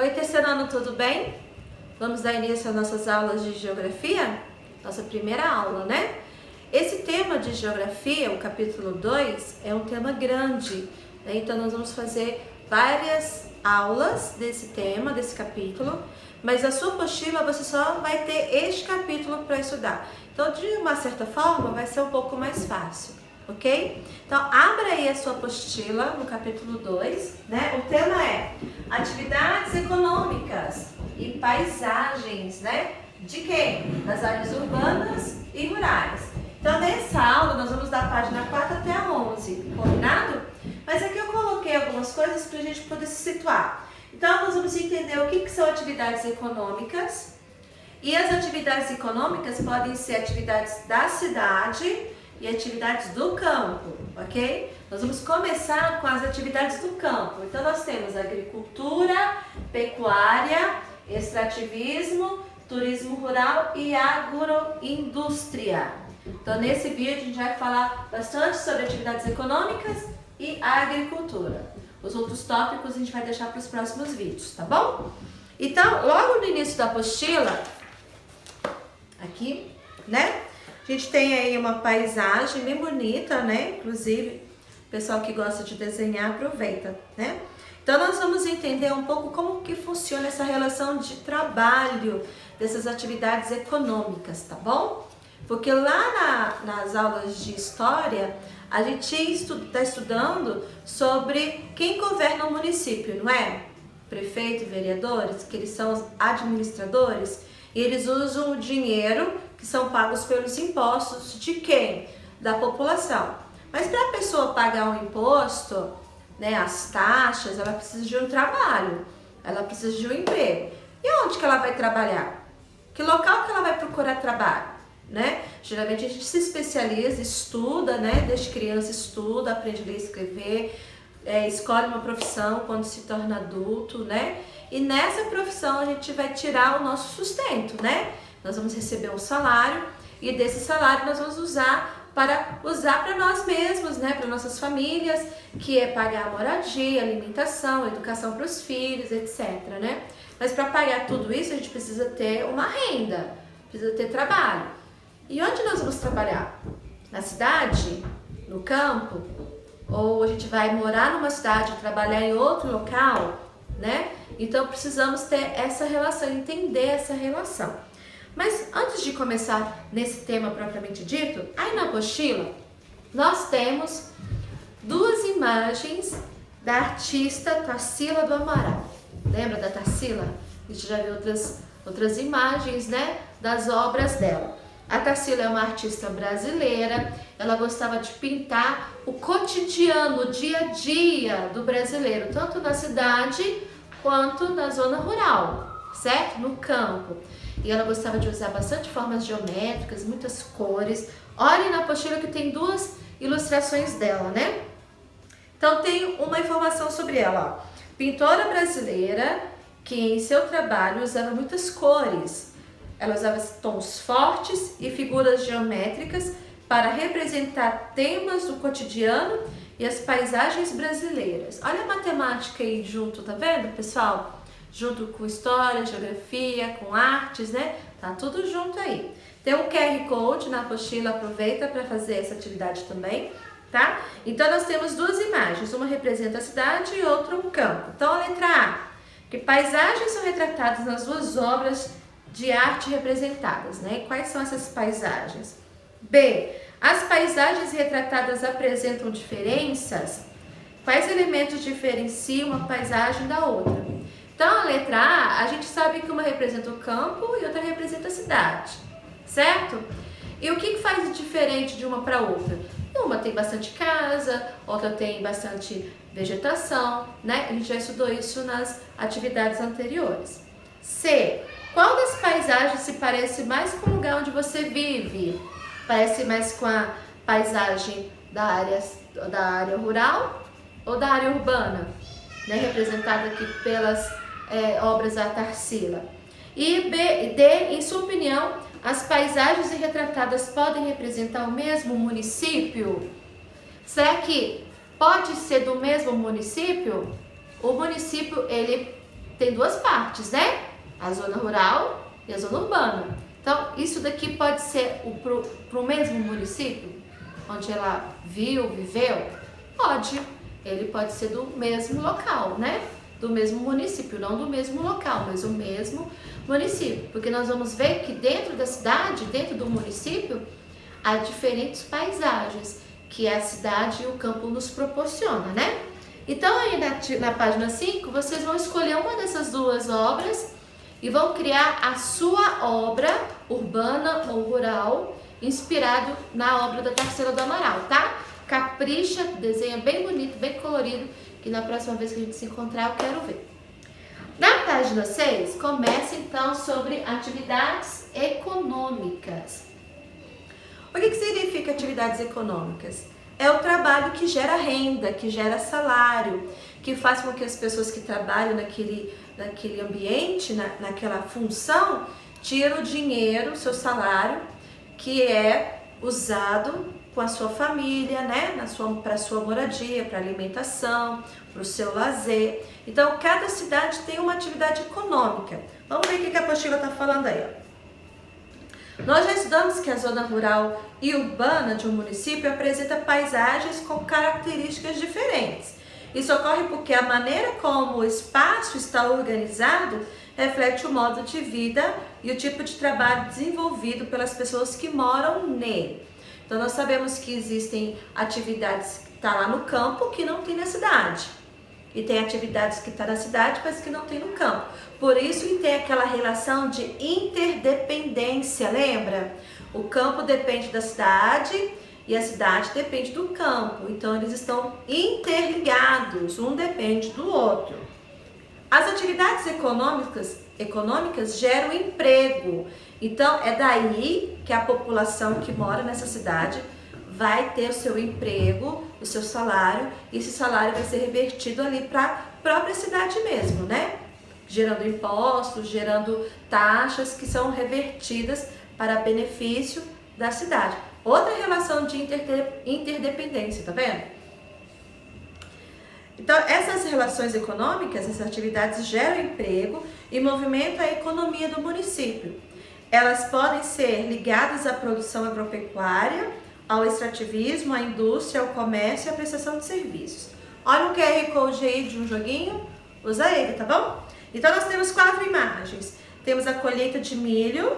Oi, terceiro ano, tudo bem? Vamos dar início às nossas aulas de geografia? Nossa primeira aula, né? Esse tema de geografia, o capítulo 2, é um tema grande, né? Então nós vamos fazer várias aulas desse tema, desse capítulo, mas a sua apostila você só vai ter este capítulo para estudar. Então, de uma certa forma, vai ser um pouco mais fácil, ok? Então, abra aí a sua apostila no capítulo 2, né? O tema é atividades econômicas e paisagens, né? De quem? Das áreas urbanas e rurais. Então, nessa aula, nós vamos da página 4 até a 11, combinado? Mas aqui eu coloquei algumas coisas para a gente poder se situar. Então, nós vamos entender o que são atividades econômicas. E as atividades econômicas podem ser atividades da cidade e atividades do campo, ok? Nós vamos começar com as atividades do campo. Então, nós temos agricultura, pecuária, extrativismo, turismo rural e agroindústria. Então, nesse vídeo, a gente vai falar bastante sobre atividades econômicas e agricultura. Os outros tópicos a gente vai deixar para os próximos vídeos, tá bom? Então, logo no início da apostila, aqui, né? A gente tem aí uma paisagem bem bonita, né? Inclusive, o pessoal que gosta de desenhar aproveita, né? Então, nós vamos entender um pouco como que funciona essa relação de trabalho dessas atividades econômicas, tá bom? Porque lá nas aulas de história, a gente está estudando sobre quem governa o município, não é? Prefeito e vereadores, que eles são os administradores, e eles usam o dinheiro que são pagos pelos impostos de quem? Da população. Mas para a pessoa pagar um imposto, né, as taxas, ela precisa de um trabalho, ela precisa de um emprego. E onde que ela vai trabalhar? Que local que ela vai procurar trabalho? Né? Geralmente a gente se especializa, estuda, né? Desde criança estuda, aprende a ler e escrever, escolhe uma profissão quando se torna adulto, né? E nessa profissão a gente vai tirar o nosso sustento, né? Nós vamos receber um salário e desse salário nós vamos usar para nós mesmos, né? Para nossas famílias, que é pagar a moradia, alimentação, educação para os filhos, etc, né? Mas para pagar tudo isso a gente precisa ter uma renda, precisa ter trabalho. E onde nós vamos trabalhar? Na cidade? No campo? Ou a gente vai morar numa cidade e trabalhar em outro local, né? Então precisamos ter essa relação, entender essa relação. Mas antes de começar nesse tema propriamente dito, aí na apostila nós temos duas imagens da artista Tarsila do Amaral. Lembra da Tarsila? A gente já viu outras imagens, né, das obras dela. A Tarsila é uma artista brasileira, ela gostava de pintar o cotidiano, o dia a dia do brasileiro, tanto na cidade quanto na zona rural, certo? No campo. E ela gostava de usar bastante formas geométricas, muitas cores. Olhem na apostila que tem duas ilustrações dela, né? Então tem uma informação sobre ela, ó. Pintora brasileira que em seu trabalho usava muitas cores. Ela usava tons fortes e figuras geométricas para representar temas do cotidiano e as paisagens brasileiras. Olha a matemática aí junto, tá vendo, pessoal? Junto com história, geografia, com artes, né? Tá tudo junto aí. Tem um QR Code na apostila, aproveita para fazer essa atividade também, tá? Então nós temos duas imagens, uma representa a cidade e outra um campo. Então a letra A, que paisagens são retratadas nas duas obras de arte representadas, né? Quais são essas paisagens? B, as paisagens retratadas apresentam diferenças? Quais elementos diferenciam uma paisagem da outra? Então, a letra A, a gente sabe que uma representa o campo e outra representa a cidade, certo? E o que faz de diferente de uma para outra? Uma tem bastante casa, outra tem bastante vegetação, né? A gente já estudou isso nas atividades anteriores. C, qual das paisagens se parece mais com o lugar onde você vive? Parece mais com a paisagem da área rural ou da área urbana, né? Representada aqui pelas obras da Tarsila. E D, em sua opinião, as paisagens retratadas podem representar o mesmo município? Será que pode ser do mesmo município? O município, ele tem duas partes, né? A zona rural e a zona urbana. Então, isso daqui pode ser para o mesmo município, onde ela viveu? Pode. Ele pode ser do mesmo local, né? Do mesmo município, não do mesmo local, mas o mesmo município. Porque nós vamos ver que dentro da cidade, dentro do município, há diferentes paisagens que a cidade e o campo nos proporciona, né? Então, aí na página 5, vocês vão escolher uma dessas duas obras e vão criar a sua obra urbana ou rural inspirado na obra da Tarsila do Amaral, tá? Capricha, desenha bem bonito, bem colorido, que na próxima vez que a gente se encontrar eu quero ver. Na página 6, começa então sobre atividades econômicas. O que significa atividades econômicas? É o trabalho que gera renda, que gera salário, que faz com que as pessoas que trabalham naquele ambiente, naquela função, tiram o dinheiro, seu salário, que é usado com a sua família, né? Para a sua moradia, para alimentação, para o seu lazer. Então, cada cidade tem uma atividade econômica. Vamos ver o que a apostila está falando aí, ó. Nós já estudamos que a zona rural e urbana de um município apresenta paisagens com características diferentes. Isso ocorre porque a maneira como o espaço está organizado reflete o modo de vida e o tipo de trabalho desenvolvido pelas pessoas que moram nele. Então, nós sabemos que existem atividades que estão lá no campo que não tem na cidade. E tem atividades que estão na cidade, mas que não tem no campo. Por isso que tem aquela relação de interdependência, lembra? O campo depende da cidade e a cidade depende do campo. Então, eles estão interligados, um depende do outro. As atividades econômicas geram emprego. Então, é daí que a população que mora nessa cidade vai ter o seu emprego, o seu salário, e esse salário vai ser revertido ali para a própria cidade mesmo, né? Gerando impostos, gerando taxas que são revertidas para benefício da cidade. Outra relação de interdependência, tá vendo? Então, essas relações econômicas, essas atividades geram emprego e movimentam a economia do município. Elas podem ser ligadas à produção agropecuária, ao extrativismo, à indústria, ao comércio e à prestação de serviços. Olha o QR Code aí de um joguinho, usa ele, tá bom? Então, nós temos 4 imagens. Temos a colheita de milho,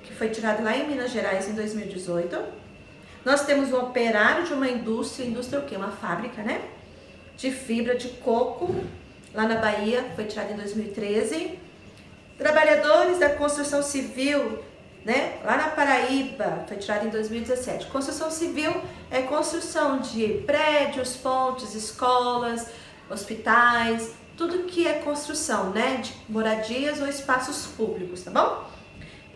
que foi tirada lá em Minas Gerais em 2018. Nós temos um operário de uma indústria o quê? Uma fábrica, né? De fibra de coco, lá na Bahia, foi tirada em 2013. Trabalhadores da construção civil, né? Lá na Paraíba, foi tirada em 2017. Construção civil é construção de prédios, pontes, escolas, hospitais, tudo que é construção, né? De moradias ou espaços públicos, tá bom?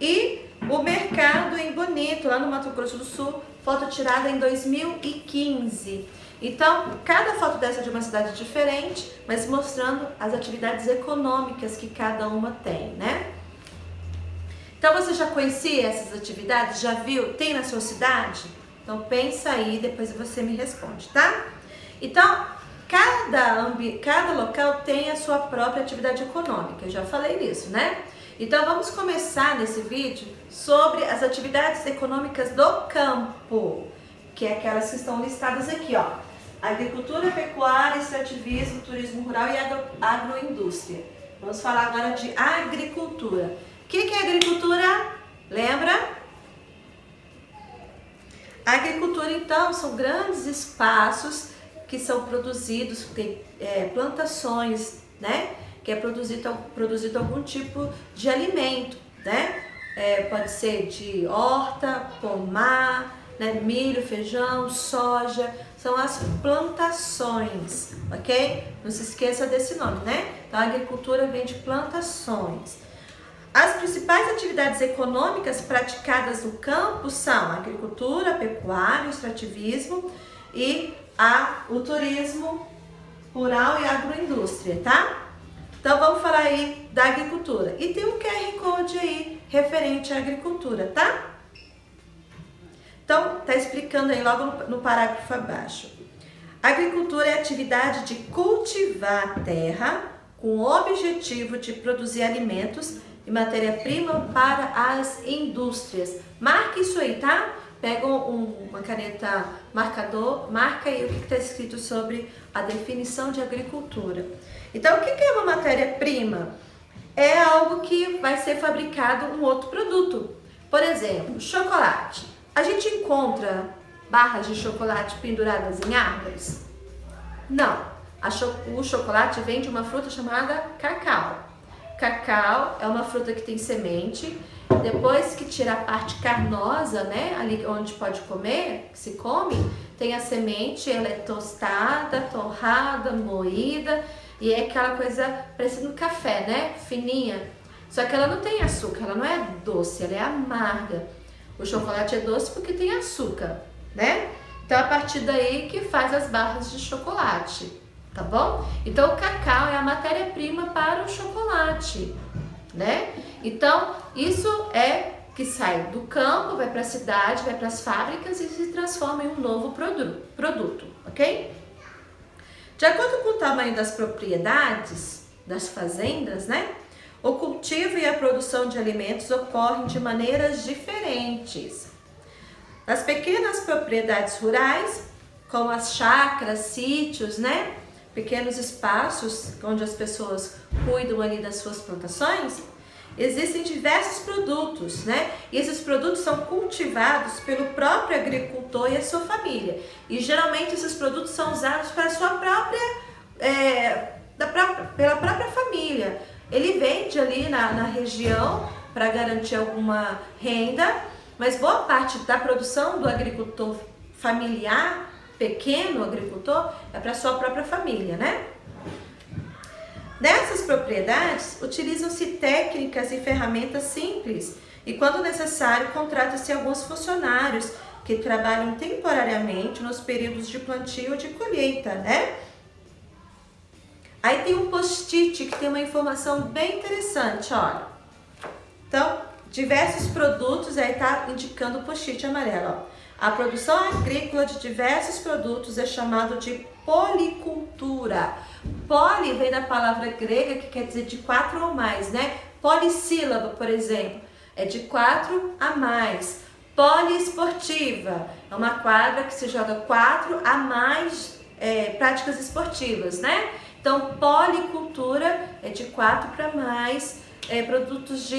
E o mercado em Bonito, lá no Mato Grosso do Sul, foto tirada em 2015. Então, cada foto dessa é de uma cidade diferente, mas mostrando as atividades econômicas que cada uma tem, né? Então, você já conhecia essas atividades? Já viu? Tem na sua cidade? Então, pensa aí, depois você me responde, tá? Então, cada local tem a sua própria atividade econômica, eu já falei nisso, né? Então, vamos começar nesse vídeo sobre as atividades econômicas do campo, que é aquelas que estão listadas aqui, ó. Agricultura, pecuária, extrativismo, turismo rural e agroindústria. Vamos falar agora de agricultura. O que é agricultura? Lembra? A agricultura, então, são grandes espaços que são produzidos, tem plantações, né? Que é produzido algum tipo de alimento, né? Pode ser de horta, pomar, né? Milho, feijão, soja, são as plantações, ok? Não se esqueça desse nome, né? Então, a agricultura vem de plantações. As principais atividades econômicas praticadas no campo são a agricultura, a pecuária, o extrativismo e o turismo rural e a agroindústria, tá? Então, vamos falar aí da agricultura. E tem um QR Code aí referente à agricultura, tá? Então, tá explicando aí logo no parágrafo abaixo. A agricultura é a atividade de cultivar a terra com o objetivo de produzir alimentos e matéria-prima para as indústrias. Marque isso aí, tá? Pega uma caneta marcador, marca aí o que está escrito sobre a definição de agricultura. Então, o que é uma matéria-prima? É algo que vai ser fabricado um outro produto. Por exemplo, chocolate. A gente encontra barras de chocolate penduradas em árvores? Não. O chocolate vem de uma fruta chamada cacau. Cacau é uma fruta que tem semente. Depois que tira a parte carnosa, né, ali onde pode comer, que se come, tem a semente, ela é tostada, torrada, moída, e é aquela coisa parecida no café, né, fininha. Só que ela não tem açúcar, ela não é doce, ela é amarga. O chocolate é doce porque tem açúcar, né? Então, a partir daí que faz as barras de chocolate, tá bom? Então, o cacau é a matéria-prima para o chocolate, né? Então, isso é que sai do campo, vai para a cidade, vai para as fábricas e se transforma em um novo produto, ok? De acordo com o tamanho das propriedades, das fazendas, né? O cultivo e a produção de alimentos ocorrem de maneiras diferentes. Nas pequenas propriedades rurais, como as chácaras, sítios, né? Pequenos espaços onde as pessoas cuidam ali das suas plantações, existem diversos produtos, né? E esses produtos são cultivados pelo próprio agricultor e a sua família. E geralmente esses produtos são usados para a sua pela própria família. Ele vende ali na região para garantir alguma renda, mas boa parte da produção do agricultor familiar, pequeno agricultor, é para a sua própria família, né? Nessas propriedades, utilizam-se técnicas e ferramentas simples e, quando necessário, contrata-se alguns funcionários que trabalham temporariamente nos períodos de plantio ou de colheita, né? Aí tem um post-it que tem uma informação bem interessante, olha. Então, diversos produtos, aí tá indicando o post-it amarelo, ó. A produção agrícola de diversos produtos é chamado de policultura. Poli vem da palavra grega que quer dizer de 4 ou mais, né? Polissílaba, por exemplo, é de 4 a mais. Poliesportiva é uma quadra que se joga 4 a mais práticas esportivas, né? Então, policultura é de 4 para mais produtos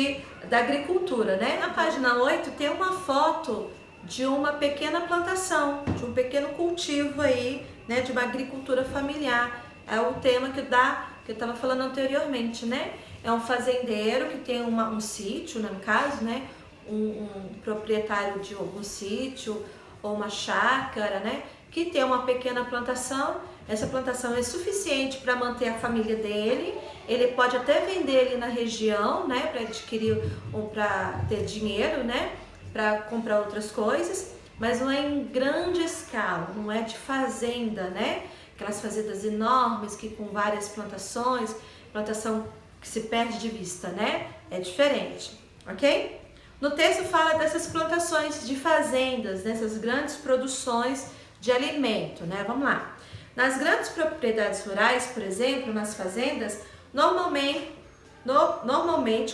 da agricultura, né? Na página 8 tem uma foto de uma pequena plantação, de um pequeno cultivo aí, né, de uma agricultura familiar. É o tema que eu estava falando anteriormente, né? É um fazendeiro que tem um sítio, né, no caso, né? Um proprietário de algum sítio ou uma chácara, né? Que tem uma pequena plantação. Essa plantação é suficiente para manter a família dele. Ele pode até vender ali na região, né? Para adquirir ou para ter dinheiro, né? Para comprar outras coisas, mas não é em grande escala, não é de fazenda, né? Aquelas fazendas enormes que com várias plantações, plantação que se perde de vista, né? É diferente, ok? No texto fala dessas plantações de fazendas, dessas grandes produções de alimento, né? Vamos lá. Nas grandes propriedades rurais, por exemplo, nas fazendas, normalmente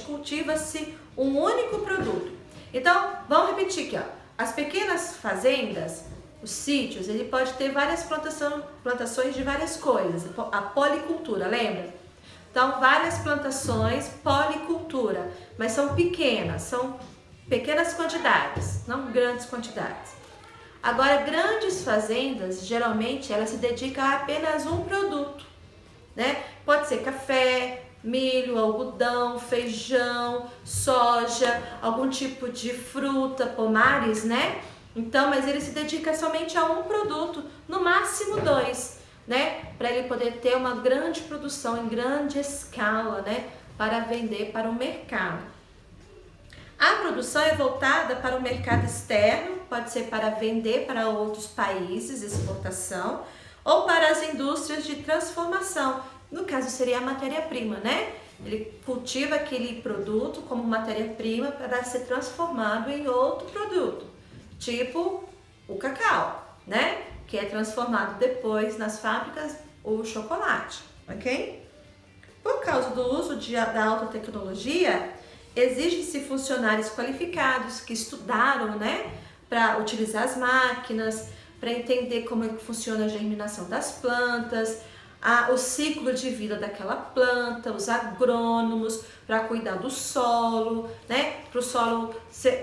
cultiva-se um único produto. Então, vamos repetir aqui, ó. As pequenas fazendas, os sítios, ele pode ter várias plantações de várias coisas. A policultura, lembra? Então, várias plantações, policultura, mas são pequenas quantidades, não grandes quantidades. Agora, grandes fazendas, geralmente, elas se dedicam a apenas um produto, né? Pode ser café, milho, algodão, feijão, soja, algum tipo de fruta, pomares, né? Então, mas ele se dedica somente a um produto, no máximo 2, né? Para ele poder ter uma grande produção em grande escala, né? Para vender para o mercado. A produção é voltada para o mercado externo, pode ser para vender para outros países, exportação, ou para as indústrias de transformação. No caso, seria a matéria-prima, né? Ele cultiva aquele produto como matéria-prima para ser transformado em outro produto, tipo o cacau, né? Que é transformado depois nas fábricas o chocolate, ok? por causa do uso da alta tecnologia, exigem-se funcionários qualificados que estudaram, né, para utilizar as máquinas, para entender como é que funciona a germinação das plantas, o ciclo de vida daquela planta, os agrônomos para cuidar do solo, né?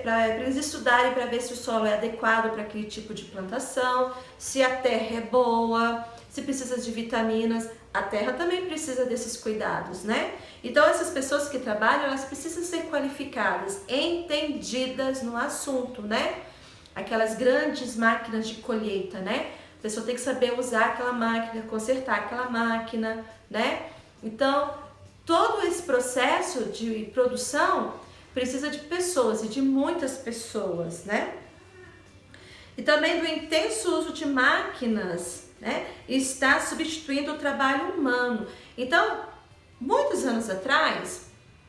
Para eles estudarem para ver se o solo é adequado para aquele tipo de plantação, se a terra é boa, se precisa de vitaminas. A terra também precisa desses cuidados, né? Então essas pessoas que trabalham, elas precisam ser qualificadas, entendidas no assunto, né? Aquelas grandes máquinas de colheita, né? A pessoa tem que saber usar aquela máquina, consertar aquela máquina, né? Então, todo esse processo de produção precisa de pessoas e de muitas pessoas, né? E também do intenso uso de máquinas, né? Está substituindo o trabalho humano. Então, muitos anos atrás,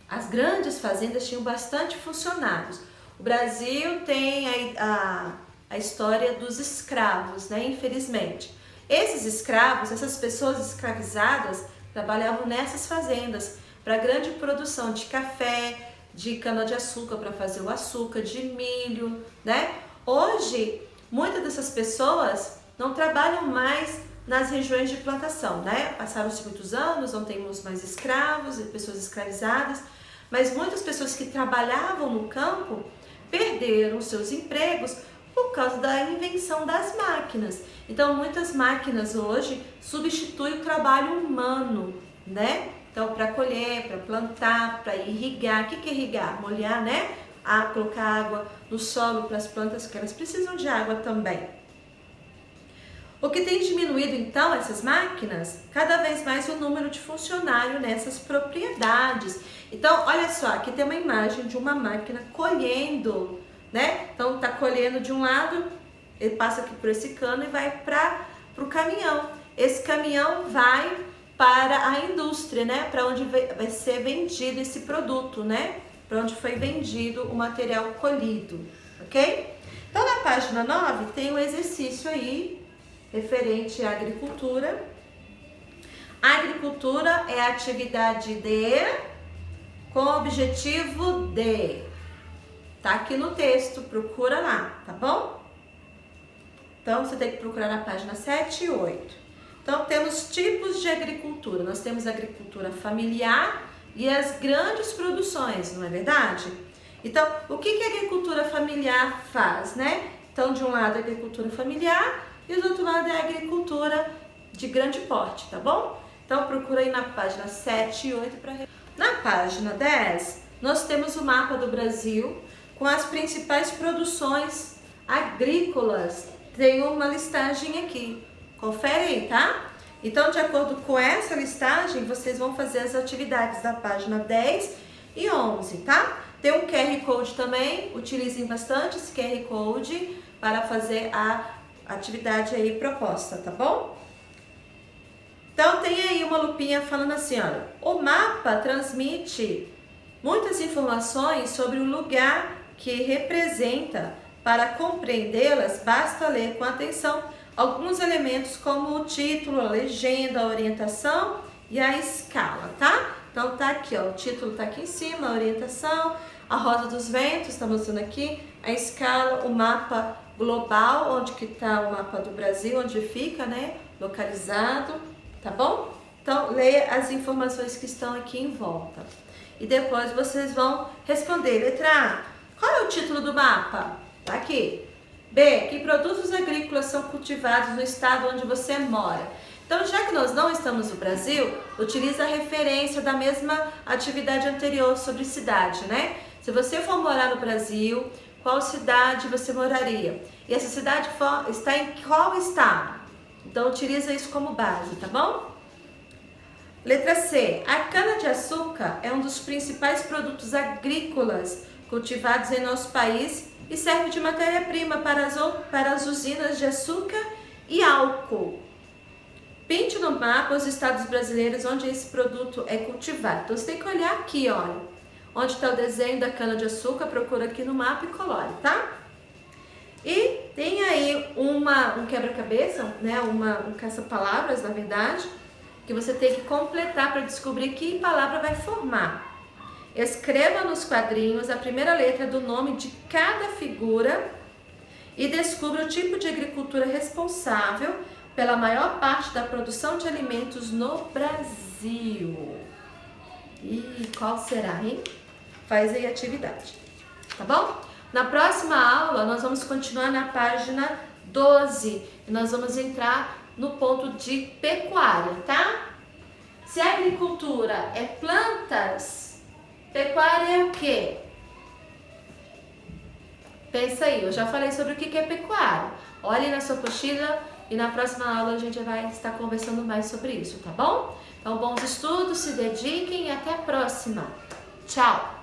as grandes fazendas tinham bastante funcionários. O Brasil tem a história dos escravos, né? Infelizmente. Esses escravos, essas pessoas escravizadas, trabalhavam nessas fazendas para grande produção de café, de cana-de-açúcar para fazer o açúcar, de milho, né? Hoje, muitas dessas pessoas não trabalham mais nas regiões de plantação, né? Passaram-se muitos anos, não temos mais escravos e pessoas escravizadas, mas muitas pessoas que trabalhavam no campo perderam seus empregos por causa da invenção das máquinas. Então, muitas máquinas hoje substituem o trabalho humano, né? Então, para colher, para plantar, para irrigar. O que é irrigar? Molhar, né? Colocar água no solo para as plantas, que elas precisam de água também. O que tem diminuído, então, essas máquinas, cada vez mais o número de funcionários nessas propriedades. Então, olha só, aqui tem uma imagem de uma máquina colhendo, né? Então, tá colhendo de um lado, ele passa aqui por esse cano e vai para o caminhão. Esse caminhão vai para a indústria, né? Para onde vai ser vendido esse produto, né? Para onde foi vendido o material colhido, ok? Então, na página 9 tem um exercício aí referente à agricultura. A agricultura é a atividade com o objetivo de. Tá aqui no texto, procura lá, tá bom? Então, você tem que procurar na página 7 e 8. Então, temos tipos de agricultura. Nós temos a agricultura familiar e as grandes produções, não é verdade? Então, o que a agricultura familiar faz, né? Então, de um lado, a agricultura familiar e do outro lado é a agricultura de grande porte, tá bom? Então, procura aí na página 7 e 8 para... Na página 10, nós temos o mapa do Brasil com as principais produções agrícolas. Tem uma listagem aqui. Confere aí, tá? Então, de acordo com essa listagem, vocês vão fazer as atividades da página 10 e 11, tá? Tem um QR Code também, utilizem bastante esse QR Code para fazer a atividade aí proposta, tá bom? Então, tem aí uma lupinha falando assim, olha, o mapa transmite muitas informações sobre o lugar que representa. Para compreendê-las, basta ler com atenção alguns elementos como o título, a legenda, a orientação e a escala, tá? Então tá aqui, ó, o título tá aqui em cima, a orientação, a roda dos ventos, tá mostrando aqui, a escala, o mapa global, onde que tá o mapa do Brasil, onde fica, né, localizado, tá bom? Então leia as informações que estão aqui em volta. E depois vocês vão responder. Letra A, qual é o título do mapa? Tá aqui. B, que produtos agrícolas são cultivados no estado onde você mora? Então, já que nós não estamos no Brasil, utiliza a referência da mesma atividade anterior sobre cidade, né? Se você for morar no Brasil, qual cidade você moraria? E essa cidade está em qual estado? Então, utiliza isso como base, tá bom? Letra C, a cana-de-açúcar é um dos principais produtos agrícolas cultivados em nosso país e serve de matéria-prima para as usinas de açúcar e álcool. Pinte no mapa os estados brasileiros onde esse produto é cultivado. Então, você tem que olhar aqui, olha, onde está o desenho da cana-de-açúcar, procura aqui no mapa e colore, tá? E tem aí um quebra-cabeça, né? Um caça-palavras, na verdade, que você tem que completar para descobrir que palavra vai formar. Escreva nos quadrinhos a primeira letra do nome de cada figura e descubra o tipo de agricultura responsável pela maior parte da produção de alimentos no Brasil. E qual será, hein? Faz aí a atividade, tá bom? Na próxima aula, nós vamos continuar na página 12 e nós vamos entrar no ponto de pecuária, tá? Se a agricultura é plantas, pecuária é o quê? Pensa aí, eu já falei sobre o que é pecuária. Olhe na sua apostila e na próxima aula a gente vai estar conversando mais sobre isso, tá bom? Então, bons estudos, se dediquem e até a próxima. Tchau!